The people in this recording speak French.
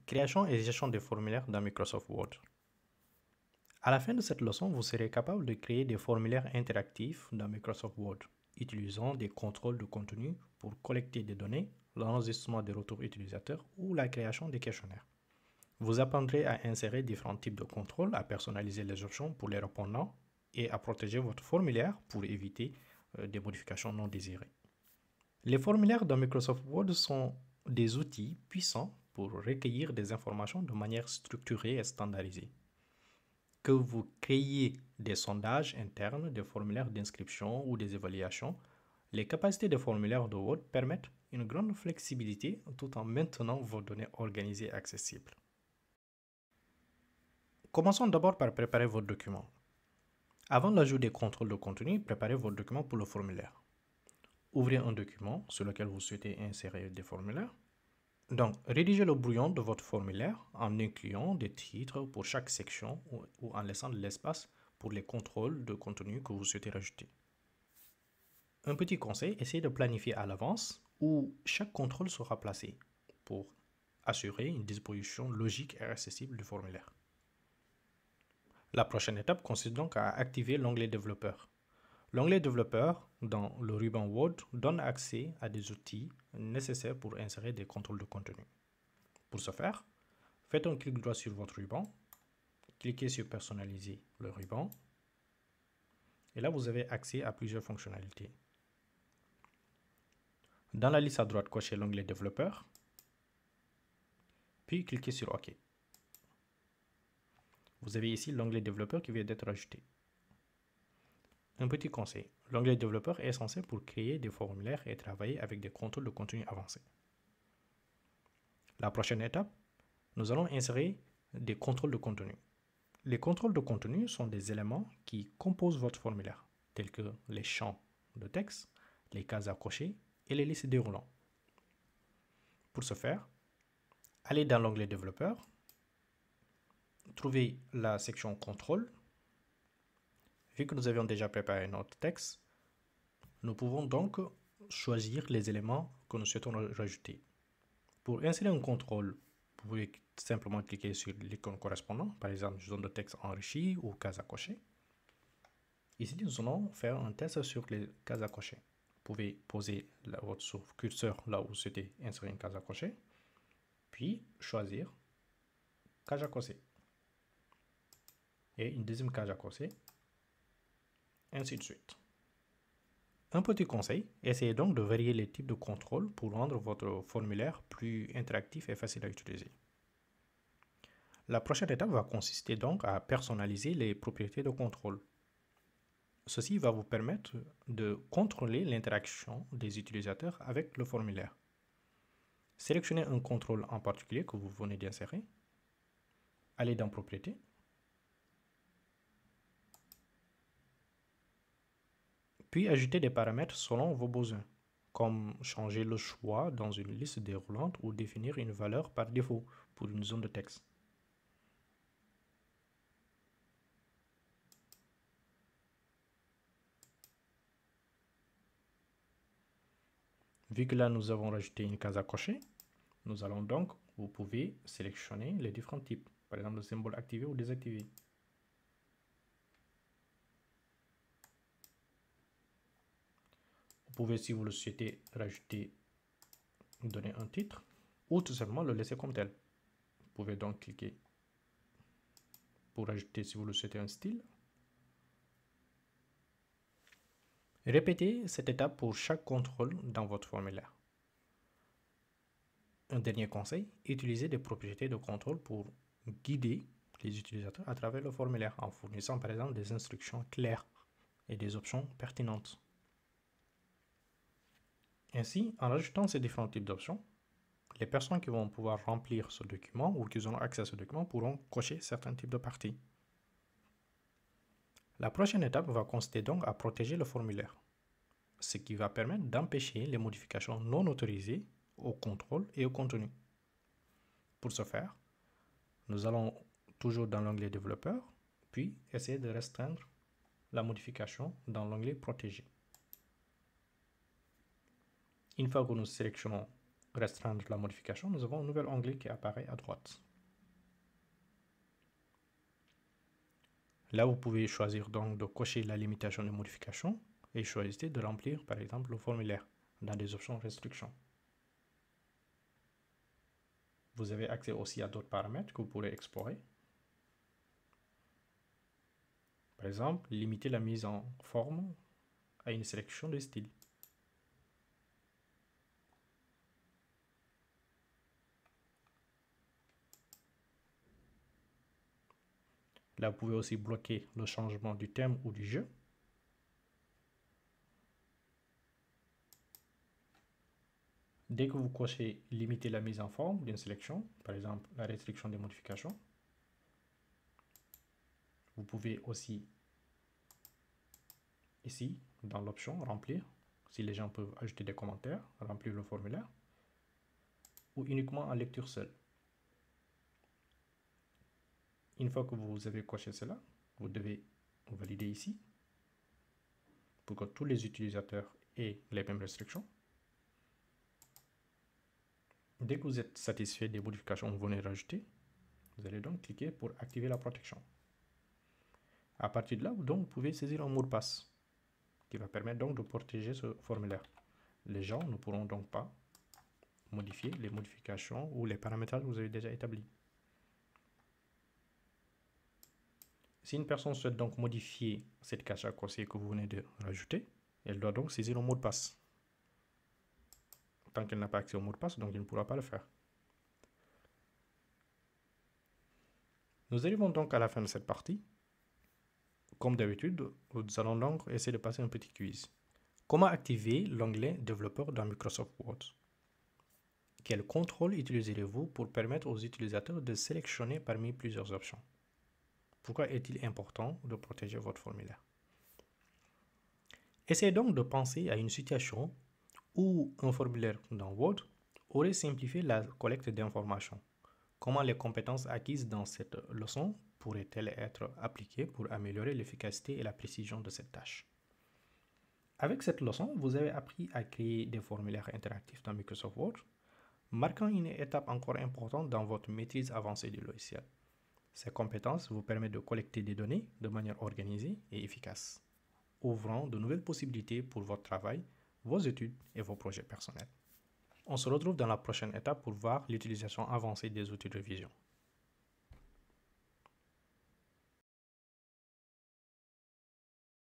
Création et gestion des formulaires dans Microsoft Word. À la fin de cette leçon, vous serez capable de créer des formulaires interactifs dans Microsoft Word, utilisant des contrôles de contenu pour collecter des données, l'enregistrement des retours utilisateurs ou la création des questionnaires. Vous apprendrez à insérer différents types de contrôles, à personnaliser les options pour les répondants et à protéger votre formulaire pour éviter des modifications non désirées. Les formulaires dans Microsoft Word sont des outils puissants pour recueillir des informations de manière structurée et standardisée. Que vous créiez des sondages internes, des formulaires d'inscription ou des évaluations, les capacités des formulaires de Word permettent une grande flexibilité tout en maintenant vos données organisées et accessibles. Commençons d'abord par préparer votre document. Avant l'ajout des contrôles de contenu, préparez votre document pour le formulaire. Ouvrez un document sur lequel vous souhaitez insérer des formulaires. Donc, rédigez le brouillon de votre formulaire en incluant des titres pour chaque section ou en laissant de l'espace pour les contrôles de contenu que vous souhaitez rajouter. Un petit conseil, essayez de planifier à l'avance où chaque contrôle sera placé pour assurer une disposition logique et accessible du formulaire. La prochaine étape consiste donc à activer l'onglet Développeur. L'onglet Développeur dans le ruban Word donne accès à des outils nécessaires pour insérer des contrôles de contenu. Pour ce faire, faites un clic droit sur votre ruban, cliquez sur Personnaliser le ruban, et là vous avez accès à plusieurs fonctionnalités. Dans la liste à droite, cochez l'onglet Développeur, puis cliquez sur OK. Vous avez ici l'onglet Développeur qui vient d'être ajouté. Un petit conseil, l'onglet Développeur est essentiel pour créer des formulaires et travailler avec des contrôles de contenu avancés. La prochaine étape, nous allons insérer des contrôles de contenu. Les contrôles de contenu sont des éléments qui composent votre formulaire, tels que les champs de texte, les cases à cocher et les listes déroulantes. Pour ce faire, allez dans l'onglet Développeur, trouvez la section Contrôle. Vu que nous avions déjà préparé notre texte, nous pouvons donc choisir les éléments que nous souhaitons rajouter. Pour insérer un contrôle, vous pouvez simplement cliquer sur l'icône correspondant, par exemple zone de texte enrichie ou case à cocher. Ici, nous allons faire un test sur les cases à cocher. Vous pouvez poser votre curseur là où vous souhaitez insérer une case à cocher, puis choisir case à cocher et une deuxième case à cocher, ainsi de suite. Un petit conseil, essayez donc de varier les types de contrôles pour rendre votre formulaire plus interactif et facile à utiliser. La prochaine étape va consister donc à personnaliser les propriétés de contrôle. Ceci va vous permettre de contrôler l'interaction des utilisateurs avec le formulaire. Sélectionnez un contrôle en particulier que vous venez d'insérer. Allez dans Propriétés. Puis ajoutez des paramètres selon vos besoins, comme changer le choix dans une liste déroulante ou définir une valeur par défaut pour une zone de texte. Vu que là nous avons rajouté une case à cocher, nous allons donc, vous pouvez sélectionner les différents types, par exemple le symbole activé ou désactivé. Vous pouvez, si vous le souhaitez, rajouter, donner un titre, ou tout simplement le laisser comme tel. Vous pouvez donc cliquer pour ajouter, si vous le souhaitez, un style. Répétez cette étape pour chaque contrôle dans votre formulaire. Un dernier conseil, utilisez des propriétés de contrôle pour guider les utilisateurs à travers le formulaire en fournissant par exemple des instructions claires et des options pertinentes. Ainsi, en rajoutant ces différents types d'options, les personnes qui vont pouvoir remplir ce document ou qui auront accès à ce document pourront cocher certains types de parties. La prochaine étape va consister donc à protéger le formulaire, ce qui va permettre d'empêcher les modifications non autorisées au contrôle et au contenu. Pour ce faire, nous allons toujours dans l'onglet Développeur, puis essayer de restreindre la modification dans l'onglet Protéger. Une fois que nous sélectionnons restreindre la modification, nous avons un nouvel onglet qui apparaît à droite. Là, vous pouvez choisir donc de cocher la limitation de modification et choisissez de remplir par exemple le formulaire dans des options restrictions. Vous avez accès aussi à d'autres paramètres que vous pourrez explorer. Par exemple, limiter la mise en forme à une sélection de styles. Là, vous pouvez aussi bloquer le changement du thème ou du jeu. Dès que vous cochez limiter la mise en forme d'une sélection, par exemple la restriction des modifications, vous pouvez aussi ici dans l'option remplir, si les gens peuvent ajouter des commentaires, remplir le formulaire, ou uniquement en lecture seule. Une fois que vous avez coché cela, vous devez valider ici pour que tous les utilisateurs aient les mêmes restrictions. Dès que vous êtes satisfait des modifications que vous venez de rajouter, vous allez donc cliquer pour activer la protection. À partir de là, donc, vous pouvez saisir un mot de passe qui va permettre donc de protéger ce formulaire. Les gens ne pourront donc pas modifier les modifications ou les paramétrages que vous avez déjà établis. Si une personne souhaite donc modifier cette cache à conseiller que vous venez de rajouter, elle doit donc saisir un mot de passe. Tant qu'elle n'a pas accès au mot de passe, donc elle ne pourra pas le faire. Nous arrivons donc à la fin de cette partie. Comme d'habitude, nous allons donc essayer de passer un petit quiz. Comment activer l'onglet développeur dans Microsoft Word? Quel contrôle utiliserez-vous pour permettre aux utilisateurs de sélectionner parmi plusieurs options? Pourquoi est-il important de protéger votre formulaire? Essayez donc de penser à une situation où un formulaire dans Word aurait simplifié la collecte d'informations. Comment les compétences acquises dans cette leçon pourraient-elles être appliquées pour améliorer l'efficacité et la précision de cette tâche? Avec cette leçon, vous avez appris à créer des formulaires interactifs dans Microsoft Word, marquant une étape encore importante dans votre maîtrise avancée du logiciel. Ces compétences vous permettent de collecter des données de manière organisée et efficace, ouvrant de nouvelles possibilités pour votre travail, vos études et vos projets personnels. On se retrouve dans la prochaine étape pour voir l'utilisation avancée des outils de révision.